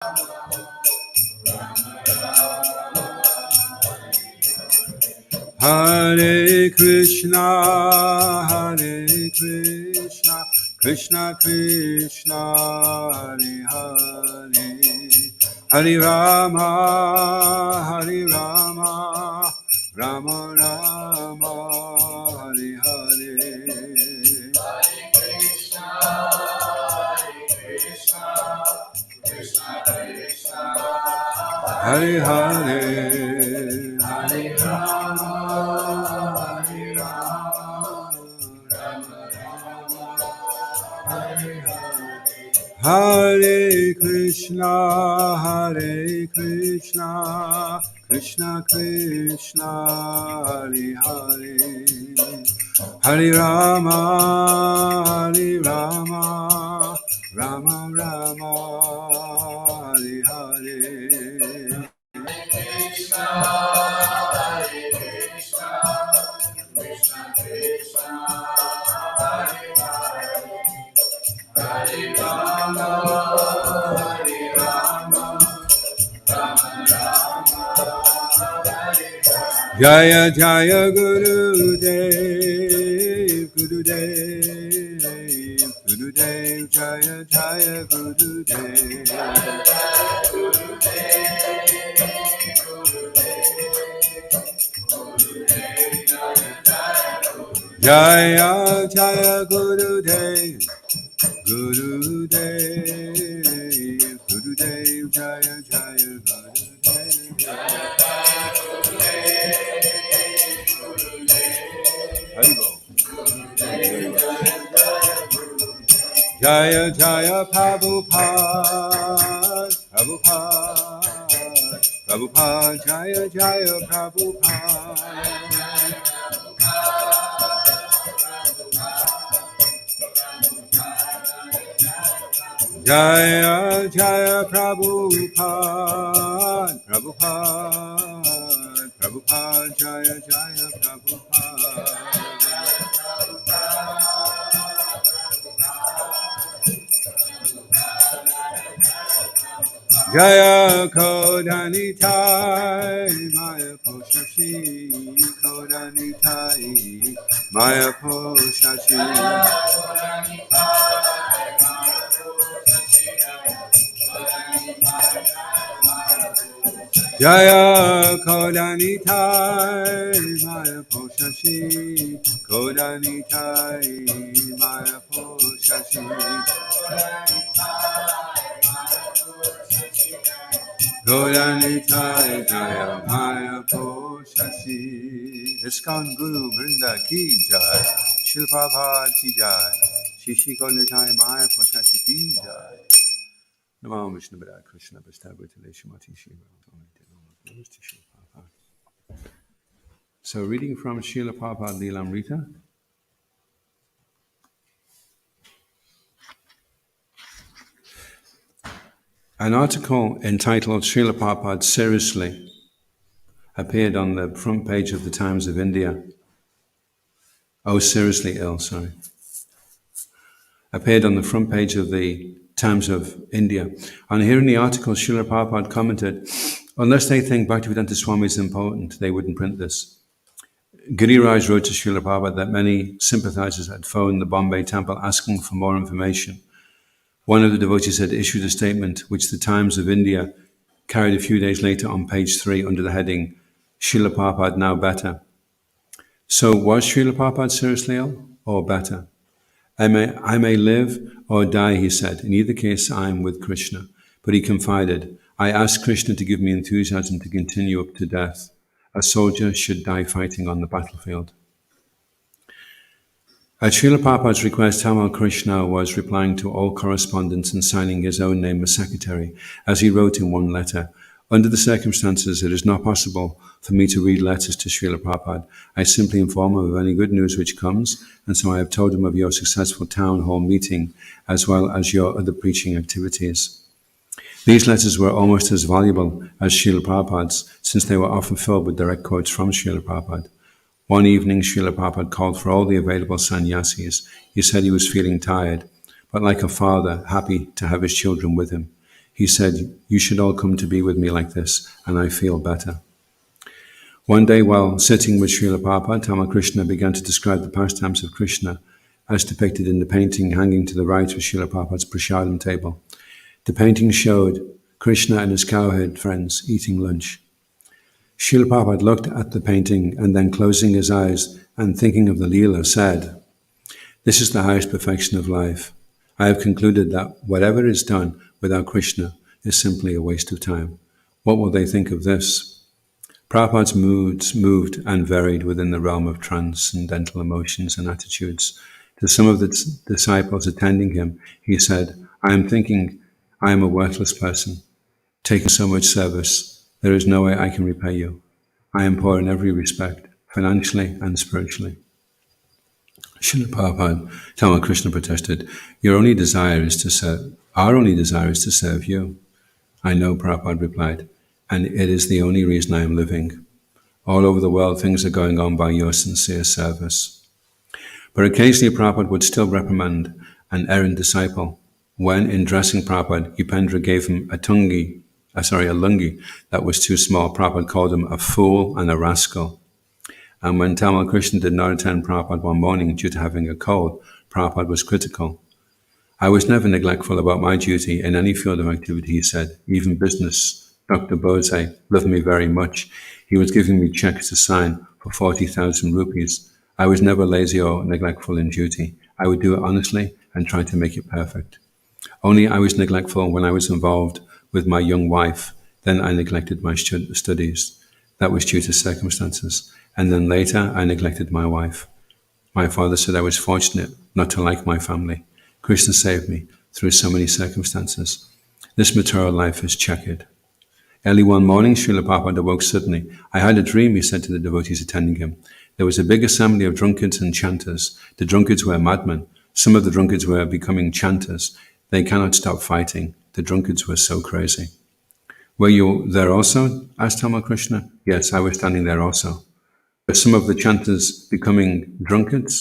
Hare Krishna, Krishna Krishna, Hare Hare, Hare Rama, Rama Rama, Hare Hare. Hare Hare, Hare Rama, Hare Rama, Hare Krishna, Krishna Krishna, Hare Hare, Hare Rama, Rama Rama, Hare Hare. Jaya Jaya Gurudev, Gurudev, Jaya Jaya Gurudev. Jaya Jaya Gurudev, Gurudev, Jaya Jaya Gurudev. Jaya Jaya Prabhupada, Prabhupada, Jaya Jaya Prabhupada. Jaya Jaya Prabhupada, Prabhupada, Jaya Jaya Prabhupada. Jaya Kodanitai, Maya Poshashi, Kodanitai, Maya Poshashi. Jaya Kodanitai, Maya Poshashi, Kodanitai, Maya Poshashi. Kodanitai, Jaya Maya Poshashi. Iskon Guru Vrinda Ki Jai, Shri Prabhupada Ki Jai, Shri Kodanitai Maya Poshashi Ki Jai. Namo Vishnu Padaya Krishna Vastavutale Shrimati Shiva. So reading from Srila Prabhupada Lilamrita. An article entitled Srila Prabhupada Seriously appeared on the front page of the Times of India. Oh, seriously ill, sorry. Appeared on the front page of the Times of India. On hearing the article, Srila Prabhupada commented, unless they think Bhaktivedanta Swami is important, they wouldn't print this. Giriraj wrote to Srila Prabhupada that many sympathizers had phoned the Bombay temple asking for more information. One of the devotees had issued a statement which the Times of India carried a few days later on page 3 under the heading, Srila Prabhupada now better. So was Srila Prabhupada seriously ill or better? I may live or die, he said. In either case, I am with Krishna. But he confided, I asked Krishna to give me enthusiasm to continue up to death. A soldier should die fighting on the battlefield. At Srila Prabhupada's request, Tamal Krishna was replying to all correspondence and signing his own name as secretary, as he wrote in one letter, under the circumstances, it is not possible for me to read letters to Srila Prabhupada. I simply inform him of any good news which comes, and so I have told him of your successful town hall meeting, as well as your other preaching activities. These letters were almost as valuable as Srila Prabhupada's, since they were often filled with direct quotes from Srila Prabhupada. One evening, Srila Prabhupada called for all the available sannyasis. He said he was feeling tired, but like a father, happy to have his children with him. He said, "You should all come to be with me like this, and I feel better." One day, while sitting with Srila Prabhupada, Ramakrishna began to describe the pastimes of Krishna as depicted in the painting hanging to the right of Srila Prabhupada's prasadam table. The painting showed Krishna and his cowherd friends eating lunch. Srila Prabhupada looked at the painting and then, closing his eyes and thinking of the Leela, said, "This is the highest perfection of life. I have concluded that whatever is done without Krishna is simply a waste of time. What will they think of this?" Prabhupada's moods moved and varied within the realm of transcendental emotions and attitudes. To some of the disciples attending him, he said, "I am thinking I am a worthless person, taking so much service. There is no way I can repay you. I am poor in every respect, financially and spiritually." Srila Prabhupada, Ramakrishna protested, Our only desire is to serve you." "I know," Prabhupada replied, "and it is the only reason I am living. All over the world, things are going on by your sincere service." But occasionally Prabhupada would still reprimand an errant disciple. When, in dressing Prabhupada, Upendra gave him a lungi that was too small, Prabhupada called him a fool and a rascal. And when Tamal Krishna did not attend Prabhupada one morning due to having a cold, Prabhupada was critical. "I was never neglectful about my duty in any field of activity," he said. "Even business. Dr. Bose loved me very much. He was giving me checks to sign for 40,000 rupees. I was never lazy or neglectful in duty. I would do it honestly and try to make it perfect. Only I was neglectful when I was involved with my young wife. Then I neglected my studies. That was due to circumstances. And then later I neglected my wife. My father said I was fortunate not to like my family. Krishna saved me through so many circumstances. This material life is checkered." Early one morning, Srila Prabhupada awoke suddenly. "I had a dream," he said to the devotees attending him. "There was a big assembly of drunkards and chanters. The drunkards were madmen. Some of the drunkards were becoming chanters. They cannot stop fighting. The drunkards were so crazy." "Were you there also?" asked Ramakrishna. "Yes, I was standing there also." "But some of the chanters becoming drunkards?"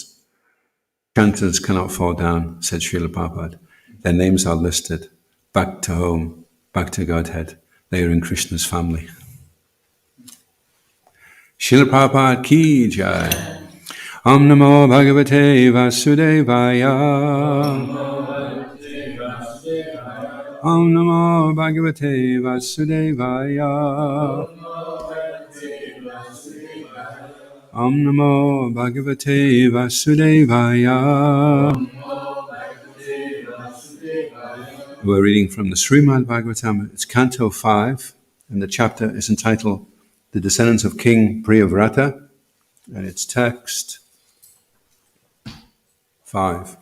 "Chanters cannot fall down," said Srila Prabhupada. "Their names are listed. Back to home, back to Godhead. They are in Krishna's family." Srila Prabhupada ki jai. Om Namo Bhagavate Vasudevaya. Om Namo Bhagavate Vasudevaya. Om Namo Bhagavate Vasudevaya. We're reading from the Srimad Bhagavatam. It's Canto 5, and the chapter is entitled The Descendants of King Priya Vrata, and it's text 5.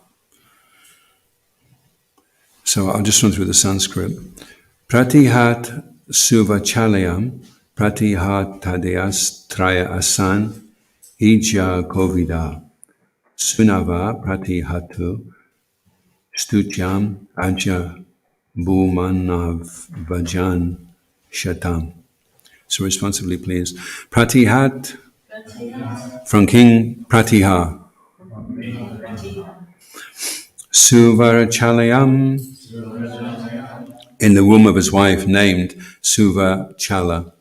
So I'll just run through the Sanskrit. Pratihat suvachalayam pratihat traya asan ija kovida sunava pratihatu stutyam aja bhumanavajan shatam. So responsibly, please. Pratihat, from King Pratiha. Suvachalayam, in the womb of his wife, named Suvachala.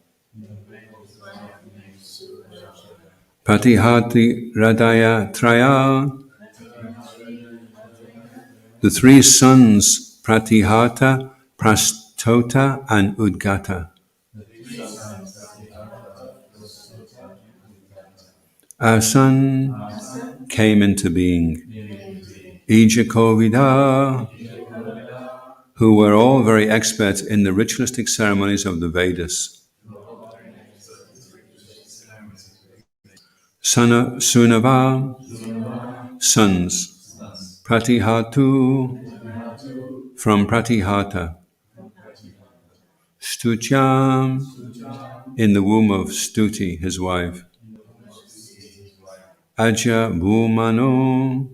Pratihati Radaya Traya, the three sons Pratihata, Prastota, and Udgata. Asan came into being. Ijakovida, who were all very expert in the ritualistic ceremonies of the Vedas. Sunava, sons. Pratihatu, from Pratihata. Stutyam, in the womb of Stuti, his wife. Aja Bhumano,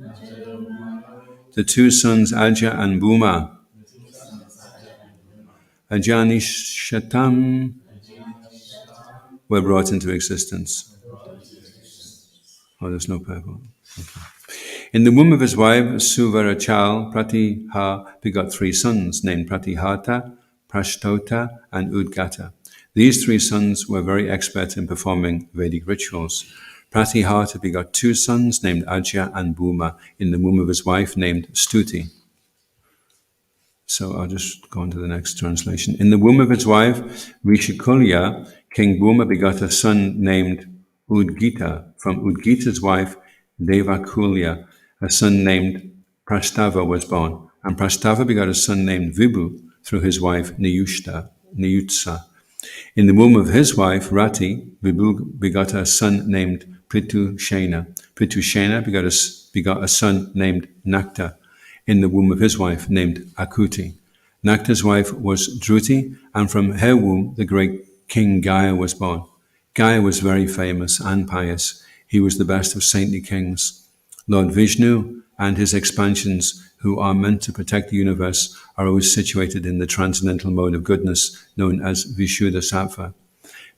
the two sons Aja and Bhuma. Ajanishatam were brought into existence. Oh, there's no purple. Okay. In the womb of his wife, Suvarachal, Pratiha begot three sons named Pratihata, Prashtota, and Udgata. These three sons were very expert in performing Vedic rituals. Pratihata begot two sons named Ajya and Bhuma in the womb of his wife named Stuti. So I'll just go on to the next translation. In the womb of his wife, Rishikulya, King Bhuma begot a son named Udgita. From Udgita's wife, Devakulya, a son named Prastava was born. And Prastava begot a son named Vibhu through his wife Niyutsa. In the womb of his wife, Rati, Vibhu begot a son named Pritushena. Pritushena begot a son named Nakta in the womb of his wife named Akuti. Nakta's wife was Dhruti, and from her womb the great king Gaya was born. Gaya was very famous and pious. He was the best of saintly kings. Lord Vishnu and his expansions, who are meant to protect the universe, are always situated in the transcendental mode of goodness known as Vishuddha-sattva.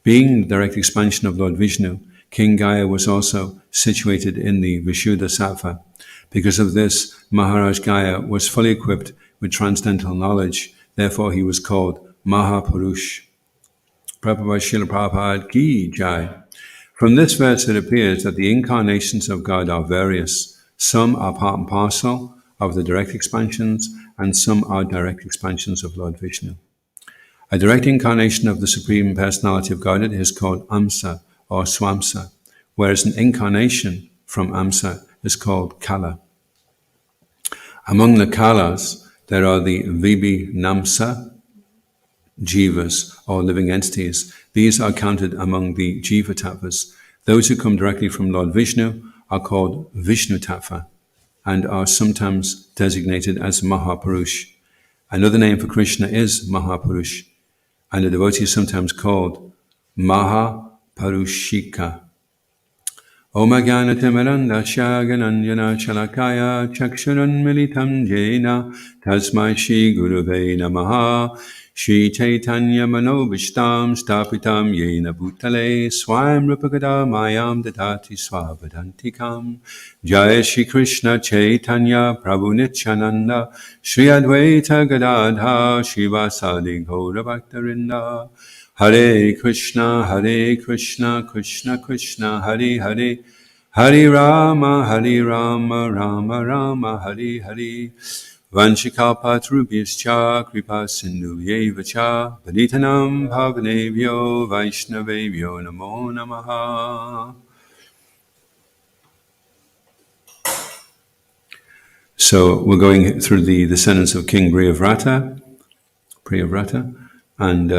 Being the direct expansion of Lord Vishnu, King Gaya was also situated in the Vishuddha-sattva. Because of this, Maharaj Gaya was fully equipped with transcendental knowledge. Therefore, he was called Mahapurush. Prabhupada Srila Prabhupada Ki Jai. From this verse, it appears that the incarnations of God are various. Some are part and parcel of the direct expansions, and some are direct expansions of Lord Vishnu. A direct incarnation of the Supreme Personality of Godhead is called Amsa or Swamsa, whereas an incarnation from Amsa is called Kala. Among the Kalas, there are the Vibhinamsa Jivas, or living entities. These are counted among the Jiva Tattvas. Those who come directly from Lord Vishnu are called Vishnu Tattva and are sometimes designated as Mahapurush. Another name for Krishna is Mahapurush, and a devotee is sometimes called Mahaparushika. Om Jnanatimirandasya Gananjana Chalakaya Chakshurun Militam Jena Tasmai Shri Gurave Namaha Shri Chaitanya Manobishtam Stapitam Yena Bhutale Swayam Rupakada Mayam Dadati Swavadantikam Jai Shri Krishna Chaitanya Prabhu Nityananda Shri Advaita Gadadha Shivasadi Gaura Bhaktarinda Hare Krishna, Krishna Krishna, Hare Hare, Hare Rama, Rama Rama, Hare Hare. Vanchikalpatrubhyascha, Kripa Sindhuyevacha, Paditanam Bhavanebhyo, Vaishnavebhyo, Namo Namaha. So we're going through the descendants of King Priya Vrata, and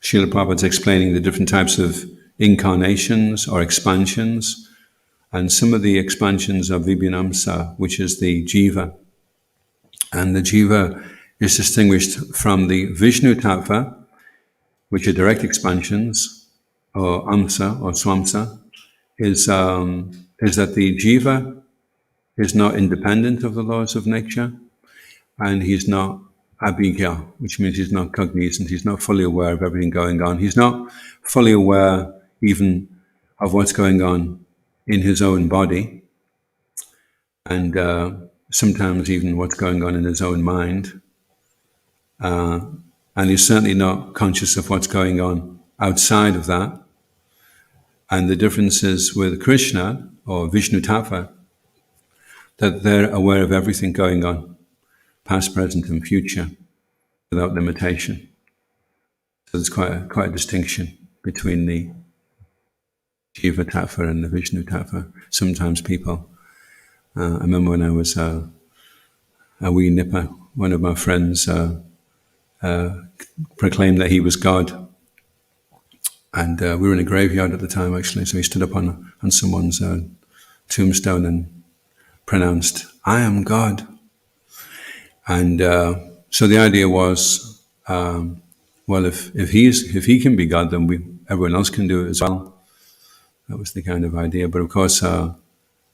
Srila Prabhupada is explaining the different types of incarnations or expansions, and some of the expansions of Vibhinamsa, which is the Jiva. And the Jiva is distinguished from the Vishnu Tattva, which are direct expansions, or Amsa or Swamsa, is that the Jiva is not independent of the laws of nature, and he's not abhigya, which means he's not cognizant, he's not fully aware of everything going on. He's not fully aware even of what's going on in his own body, and sometimes even what's going on in his own mind. And he's certainly not conscious of what's going on outside of that. And the difference is with Krishna, or Vishnu Tattva, that they're aware of everything going on, past, present, and future, without limitation. So there's quite a distinction between the Jiva Tattva and the Vishnu Tattva. Sometimes people, I remember when I was a wee nipper, one of my friends proclaimed that he was God. And we were in a graveyard at the time, actually, so he stood up on someone's tombstone and pronounced, "I am God." And so the idea was, well, if he can be God, then everyone else can do it as well. That was the kind of idea. But of course,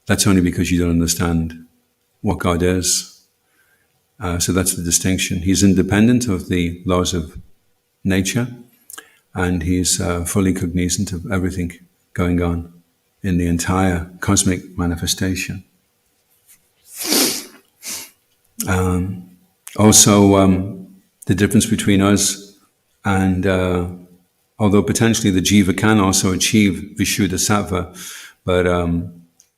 that's only because you don't understand what God is. So that's the distinction. He's independent of the laws of nature, and he's fully cognizant of everything going on in the entire cosmic manifestation. Also, the difference between us and, although potentially the jiva can also achieve Vishuddha Sattva, but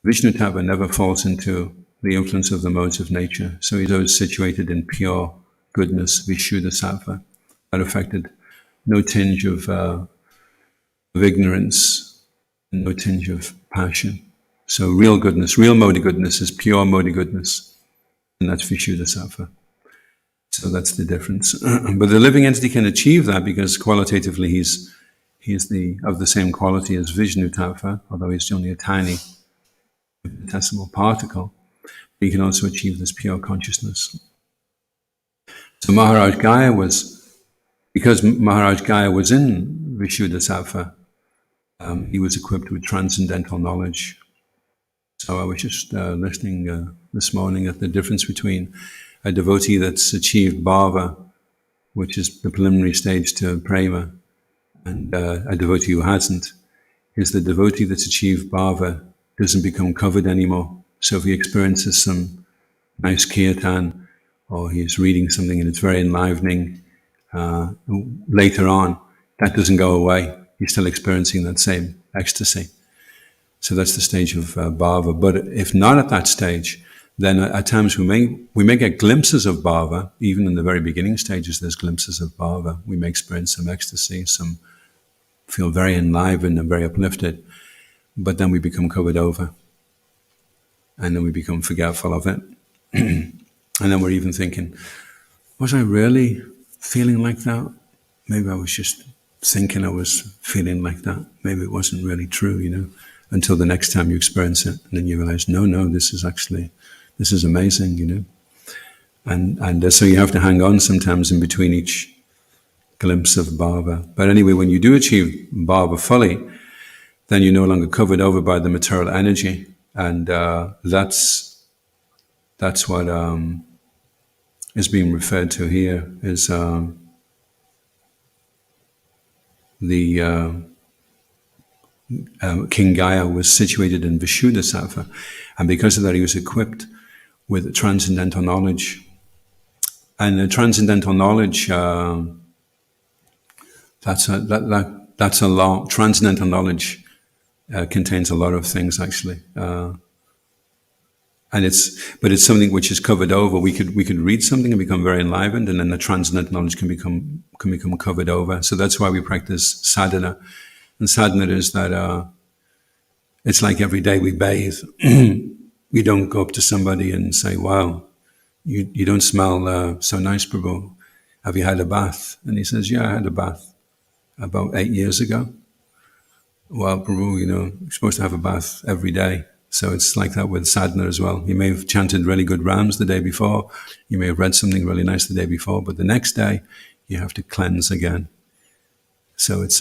Vishnu Tattva never falls into the influence of the modes of nature. So he's always situated in pure goodness, Vishuddha Sattva, unaffected, no tinge of ignorance, no tinge of passion. So real goodness, real mode of goodness is pure mode of goodness, and that's Vishuddha Sattva. So that's the difference. But the living entity can achieve that because qualitatively he's of the same quality as Vishnu Tattva, although he's only a tiny infinitesimal particle. He can also achieve this pure consciousness. So Maharaj Gaya because Maharaj Gaya was in Vishuddha Sattva, he was equipped with transcendental knowledge. So I was just listening this morning at the difference between a devotee that's achieved bhava, which is the preliminary stage to prema, and a devotee who hasn't, is the devotee that's achieved bhava doesn't become covered anymore. So if he experiences some nice kirtan, or he's reading something and it's very enlivening, later on, that doesn't go away. He's still experiencing that same ecstasy. So that's the stage of bhava. But if not at that stage, then at times we may get glimpses of bhava. Even in the very beginning stages, there's glimpses of bhava. We may experience some ecstasy, feel very enlivened and very uplifted, but then we become covered over. And then we become forgetful of it. And then we're even thinking, was I really feeling like that? Maybe I was just thinking I was feeling like that. Maybe it wasn't really true, until the next time you experience it. And then you realize, no, this is amazing, And so you have to hang on sometimes in between each glimpse of bhava. But anyway, when you do achieve bhava fully, then you're no longer covered over by the material energy. And that's what is being referred to here is the King Gaya was situated in Vishuddha Sattva, and because of that he was equipped with transcendental knowledge. And the transcendental knowledge, that's a lot. Transcendental knowledge contains a lot of things actually. But it's something which is covered over. We could read something and become very enlivened, and then the transcendental knowledge can become covered over. So that's why we practice sadhana. And sadhana is that it's like every day we bathe. We don't go up to somebody and say, "Wow, you don't smell so nice, Prabhu. Have you had a bath?" And he says, "Yeah, I had a bath about 8 years ago." Well, Prabhu, you're supposed to have a bath every day. So it's like that with sadhana as well. You may have chanted really good rams the day before. You may have read something really nice the day before, but the next day you have to cleanse again. So it's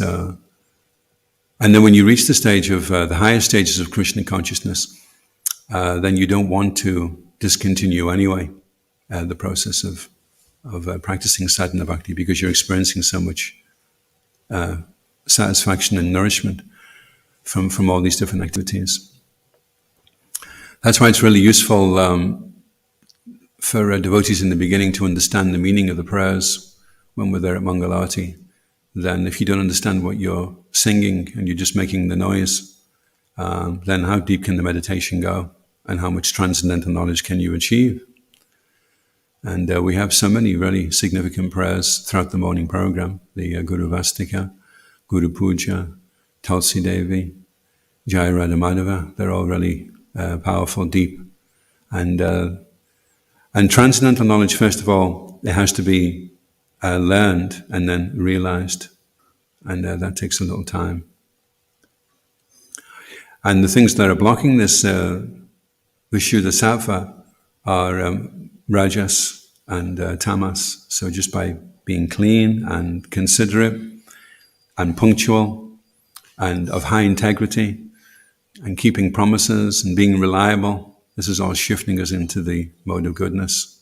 and then when you reach the stage of the higher stages of Krishna consciousness, then you don't want to discontinue anyway the process of practicing sadhana bhakti, because you're experiencing so much satisfaction and nourishment from all these different activities. That's why it's really useful for devotees in the beginning to understand the meaning of the prayers when we're there at Mangalarti. Then if you don't understand what you're singing and you're just making the noise, then how deep can the meditation go? And how much transcendental knowledge can you achieve? And we have so many really significant prayers throughout the morning program. The Guru Vastika, Guru Puja, Tulsi Devi, Jai Radha Madhava. They're all really powerful, deep. And transcendental knowledge, first of all, it has to be learned and then realized. And that takes a little time. And the things that are blocking this Vishuddha Sattva are Rajas and Tamas. So just by being clean and considerate and punctual and of high integrity and keeping promises and being reliable, this is all shifting us into the mode of goodness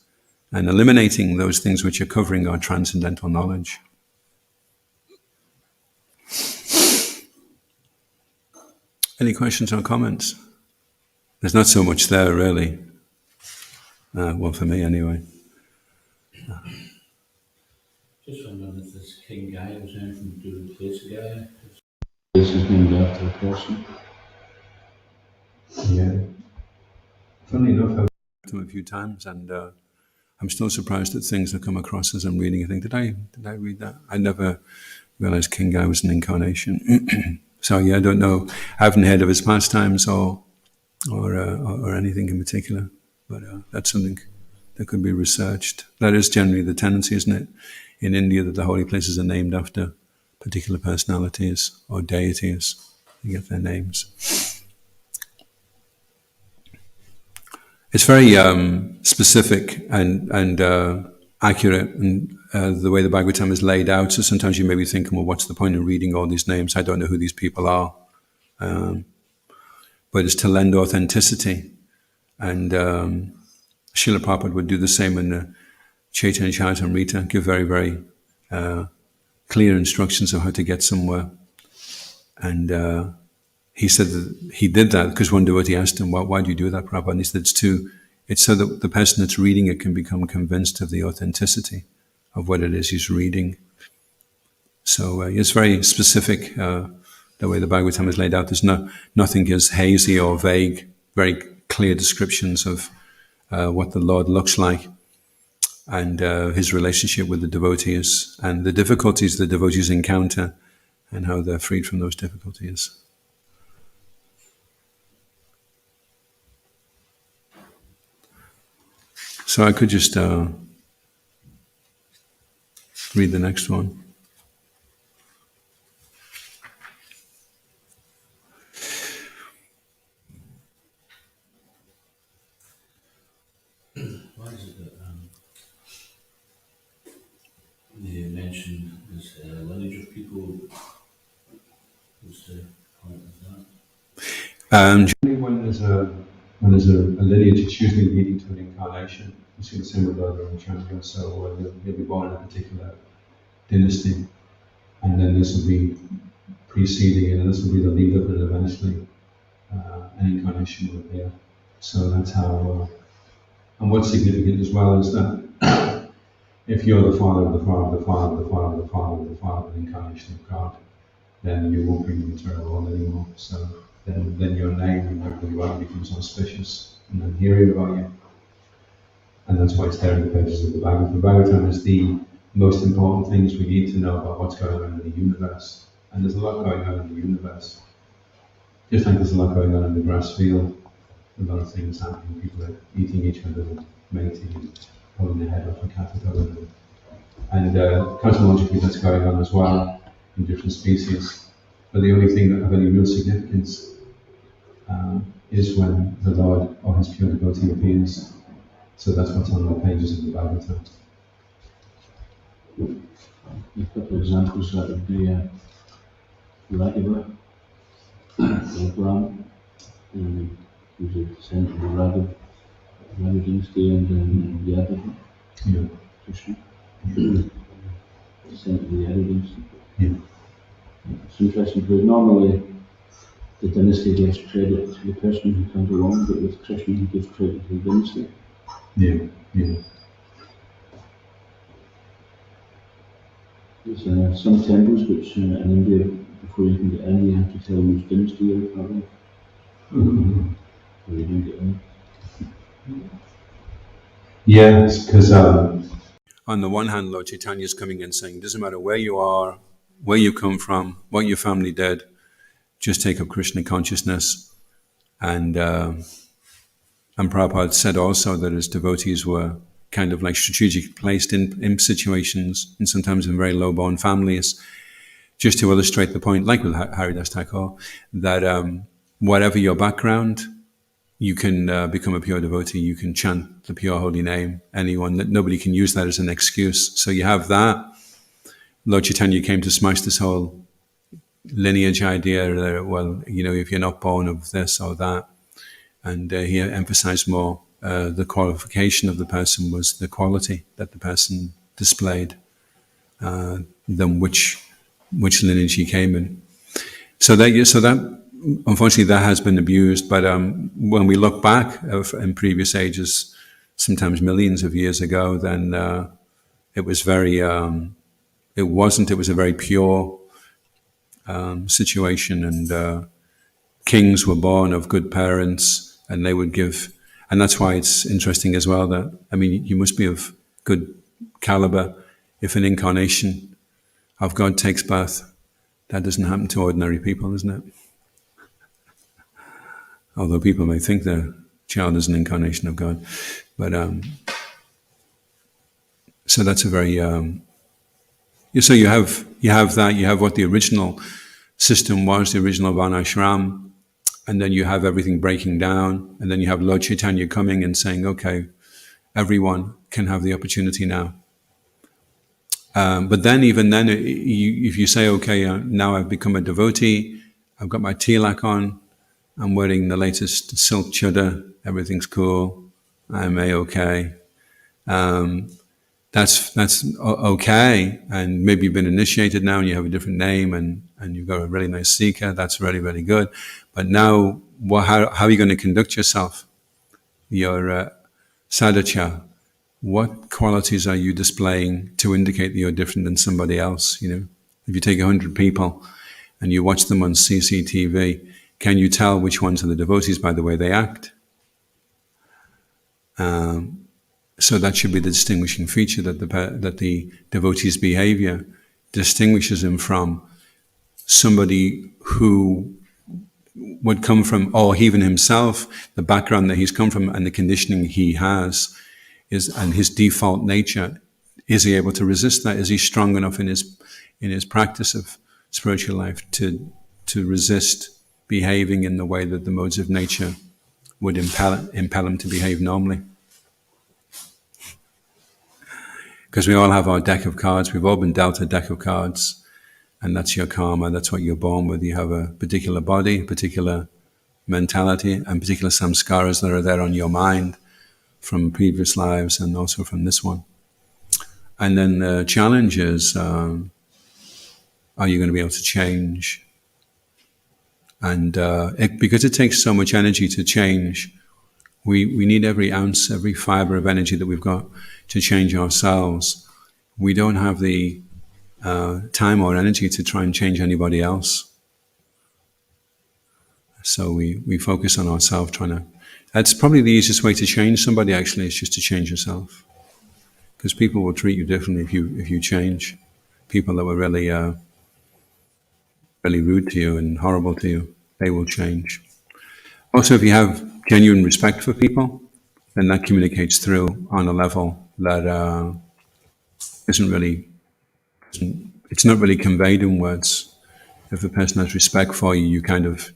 and eliminating those things which are covering our transcendental knowledge. Any questions or comments? There's not so much there, really. Well, for me, anyway. Just wondering if this king guy was anything to do with this guy. This is named after a person. Yeah. Funnily enough, I've read them a few times, and I'm still surprised at things that come across as I'm reading. I think, did I read that? I never realized King Guy was an incarnation. So yeah, I don't know. I haven't heard of his pastimes or anything in particular, but that's something that could be researched. That is generally the tendency, isn't it, in India, that the holy places are named after particular personalities or deities. They get their names. It's very specific and accurate, and the way the Bhagavatam is laid out. So sometimes you may be thinking, well, what's the point of reading all these names? I don't know who these people are. But it's to lend authenticity. And Srila Prabhupada would do the same in the Chaitanya Charitamrita, give very, very clear instructions of how to get somewhere. And he said that he did that because one devotee asked him, why do you do that, Prabhupada? And he said, it's so that the person that's reading it can become convinced of the authenticity of what it is he's reading. So it's very specific, the way the Bhagavatam is laid out. There's nothing is hazy or vague, very clear descriptions of what the Lord looks like and his relationship with the devotees and the difficulties the devotees encounter and how they're freed from those difficulties. So I could just read the next one. Why is it that they mentioned this lineage of people? What's the point of that? Generally, when there's a lineage, it's usually leading to an incarnation. You see the same with Radha and Chandra. So they'll be born in a particular dynasty, and then this will be preceding, and this will be the leader, but eventually an incarnation will appear. So that's how. And what's significant as well is that if you're the father of the father of the father of the father of the father of the father of the incarnation of God, then you won't be in the material world anymore. So then your name and everything about you becomes auspicious, and then hearing about you. And that's why it's there in the pages of the Bhagavatam. The Bhagavatam is the most important things we need to know about what's going on in the universe. And there's a lot going on in the universe. Just like there's a lot going on in the grass field, a lot of things happening. People are eating each other and mating and pulling their head off a caterpillar. And cosmologically that's going on as well in different species. But the only thing that have any real significance is when the Lord or his pure devotee appears. So that's what's on the pages of the Bhagavatam. A couple of examples that would be Vrata, Abraham, who's a descendant of the Vrata dynasty, and Yadav, Krishna, descendant of the Yadav dynasty. Yeah. It's interesting because normally the dynasty gives credit to the person who comes along, but with Krishna he gives credit to the dynasty. Yeah, yeah. There's some temples which in India, before you can get in, you have to tell them which dynasty you're part of. Or you don't get in. Yes, because on the one hand, Lord Chaitanya is coming in saying, it doesn't matter where you are, where you come from, what your family did, just take up Krishna consciousness. And Prabhupada said also that his devotees were kind of like strategically placed in situations, and sometimes in very low-born families, just to illustrate the point, like with Haridas Thakur, that whatever your background, you can become a pure devotee, you can chant the pure holy name, nobody can use that as an excuse. So you have that. Lord Chaitanya came to smash this whole lineage idea that, well, if you're not born of this or that, and he emphasized more the qualification of the person was the quality that the person displayed than which lineage he came in. So that unfortunately that has been abused. But when we look back in previous ages, sometimes millions of years ago, then it was very It wasn't. It was a very pure situation, and kings were born of good parents, and they would give. And that's why it's interesting as well that, I mean, you must be of good caliber if an incarnation of God takes birth. That doesn't happen to ordinary people, isn't it? Although people may think their child is an incarnation of God. But so that's a very so you have that, you have what the original system was, the original Varnashram, and then you have everything breaking down, and then you have Lord Chaitanya coming and saying, okay, everyone can have the opportunity now. But then, even then, if you say, okay, now I've become a devotee, I've got my tilak on, I'm wearing the latest silk chudder, everything's cool, I'm A-okay. That's okay, and maybe you've been initiated now and you have a different name and you've got a really nice seeker, that's really, really good. But now, how are you going to conduct yourself? Your sadhacha, what qualities are you displaying to indicate that you're different than somebody else? You know, if you take 100 people and you watch them on CCTV, can you tell which ones are the devotees by the way they act? So that should be the distinguishing feature, that the devotee's behavior distinguishes him from somebody who would come from, or even himself, the background that he's come from and the conditioning he has and his default nature. Is he able to resist that? Is he strong enough in his practice of spiritual life to resist behaving in the way that the modes of nature would impel him to behave normally? Because we all have our deck of cards. We've all been dealt a deck of cards, and that's your karma. That's what you're born with. You have a particular body, particular mentality, and particular samskaras that are there on your mind from previous lives and also from this one. And then the challenge is, are you going to be able to change? And because it takes so much energy to change, we need every ounce, every fiber of energy that we've got to change ourselves. We don't have the time or energy to try and change anybody else. So we focus on ourselves, that's probably the easiest way to change somebody, actually, is just to change yourself. Because people will treat you differently if you change. People that were really really rude to you and horrible to you, they will change. Also, if you have genuine respect for people, then that communicates through on a level that it's not really conveyed in words. If a person has respect for you, you kind of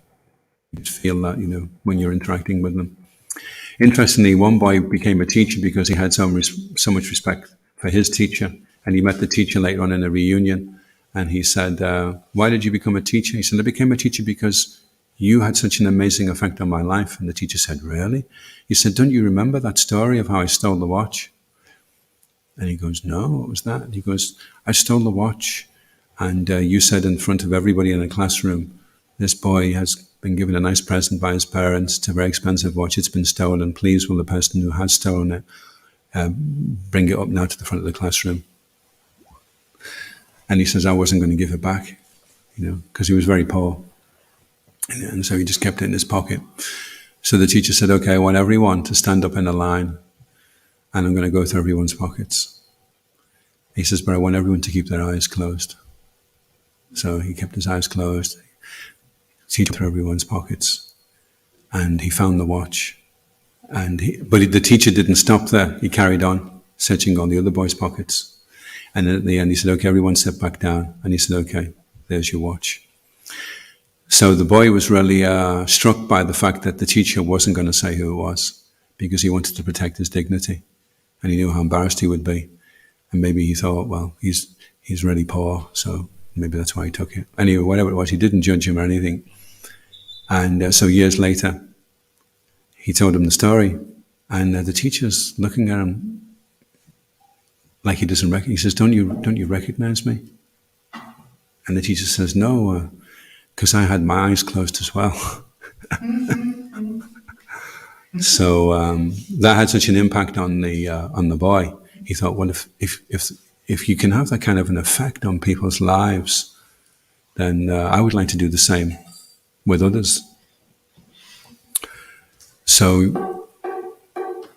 feel that, when you're interacting with them. Interestingly, one boy became a teacher because he had so much respect for his teacher, and he met the teacher later on in a reunion, and he said, why did you become a teacher? He said, I became a teacher because you had such an amazing effect on my life. And the teacher said, really? He said, don't you remember that story of how I stole the watch? And he goes, no, what was that? And he goes, I stole the watch, and you said in front of everybody in the classroom, this boy has been given a nice present by his parents. It's a very expensive watch. It's been stolen. Please, will the person who has stolen it bring it up now to the front of the classroom? And he says, I wasn't going to give it back, because he was very poor. And so he just kept it in his pocket. So the teacher said, okay, I want everyone to stand up in a line, and I'm going to go through everyone's pockets. He says, but I want everyone to keep their eyes closed. So he kept his eyes closed. He went through everyone's pockets, and he found the watch. But the teacher didn't stop there. He carried on, searching all the other boys' pockets. And at the end, he said, okay, everyone sit back down. And he said, okay, there's your watch. So the boy was really struck by the fact that the teacher wasn't going to say who it was, because he wanted to protect his dignity. And he knew how embarrassed he would be. And maybe he thought, well, he's really poor, so maybe that's why he took it. Anyway, whatever it was, he didn't judge him or anything. And so years later, he told him the story, and the teacher's looking at him like he doesn't recognize. He says, "Don't you recognize me?" And the teacher says, "No, because I had my eyes closed as well." So that had such an impact on the boy. He thought, well, if if you can have that kind of an effect on people's lives, then I would like to do the same with others. So,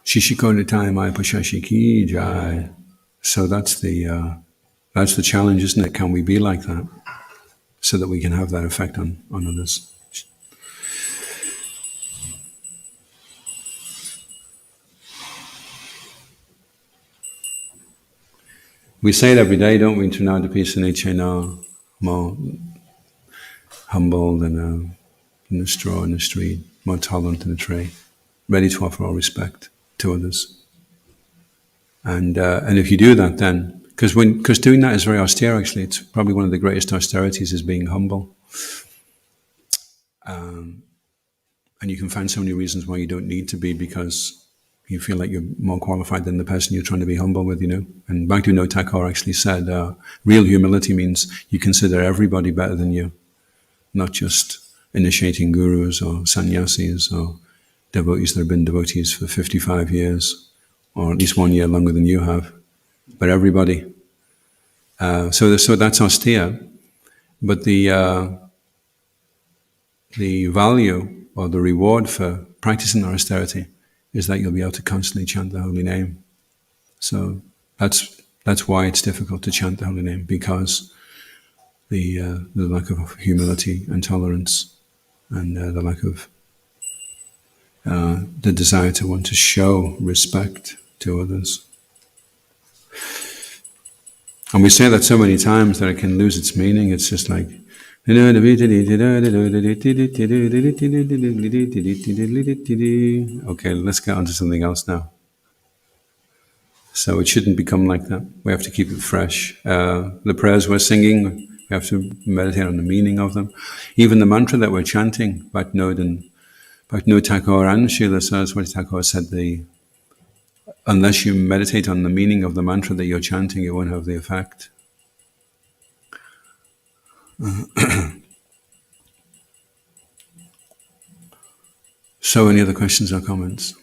Shishikoritai Maya Pashashi Ki Jai. So that's the challenge, isn't it? Can we be like that so that we can have that effect on others? We say it every day, don't we? Trinadapisanichena, more humble than a straw in the street, more tolerant than a tree, ready to offer all respect to others. And if you do that, then because doing that is very austere. Actually, it's probably one of the greatest austerities is being humble. And you can find so many reasons why you don't need to be, because you feel like you're more qualified than the person you're trying to be humble with, And Bhaktivinoda Thakur actually said, real humility means you consider everybody better than you, not just initiating gurus or sannyasis or devotees that have been devotees for 55 years, or at least 1 year longer than you have, but everybody. So that's austere, but the value or the reward for practicing austerity is that you'll be able to constantly chant the holy name. So that's why it's difficult to chant the holy name, because the lack of humility and tolerance, and the lack of the desire to want to show respect to others. And we say that so many times that it can lose its meaning. It's just like, okay, let's get on to something else now. So it shouldn't become like that. We have to keep it fresh. The prayers we're singing, we have to meditate on the meaning of them. Even the mantra that we're chanting, Bhaktivinoda Thakur and Srila Saraswati Thakur said, unless you meditate on the meaning of the mantra that you're chanting, it won't have the effect. So, any other questions or comments?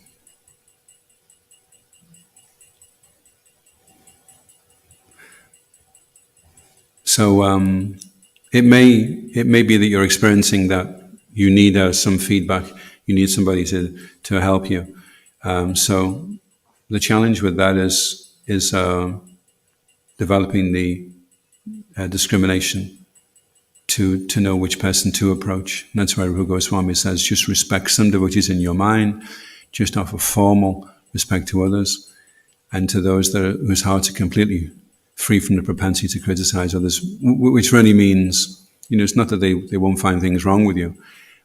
So, it may be that you're experiencing that you need some feedback. You need somebody to help you. So, the challenge with that is developing the discrimination to know which person to approach. And that's why Rupa Goswami says, just respect some devotees in your mind, just offer formal respect to others, and to those whose hearts are completely free from the propensity to criticize others, which really means, it's not that they won't find things wrong with you,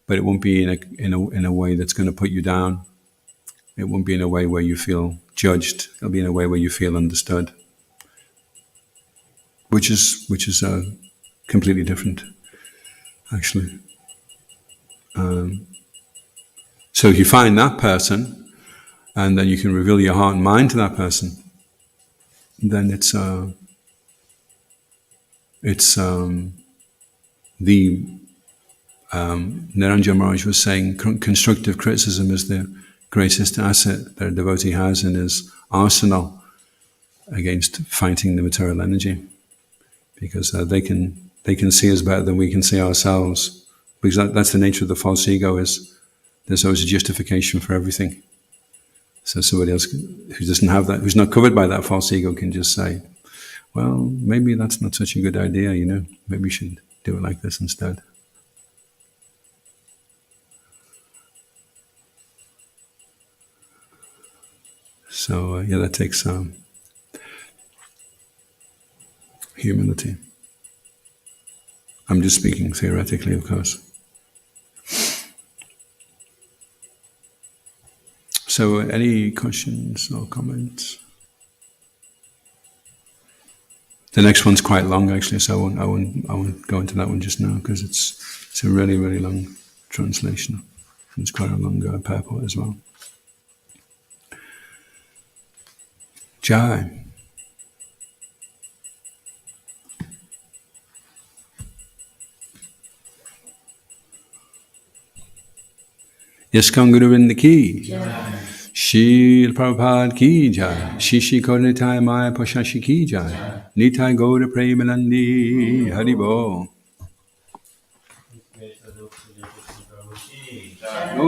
but it won't be in a way that's going to put you down. It won't be in a way where you feel judged. It'll be in a way where you feel understood, which is completely different, actually. So if you find that person, and then you can reveal your heart and mind to that person, then it's Niranjan Maharaj was saying, constructive criticism is the greatest asset that a devotee has in his arsenal against fighting the material energy, because they can see us better than we can see ourselves, because that's the nature of the false ego. Is there's always a justification for everything. So somebody else who doesn't have that, who's not covered by that false ego, can just say, well, maybe that's not such a good idea, maybe you should do it like this instead. So that takes humility. I'm just speaking theoretically, of course. So, any questions or comments? The next one's quite long, actually, so I won't go into that one just now, because it's a really, really long translation. It's quite a long purport as well. Jai. Yaskanguru in the key. Shil Prabhupada ki jai. Shishi Kornitai Maya Pashashi ki jai. Nitai Gaura Premalandi Haribo.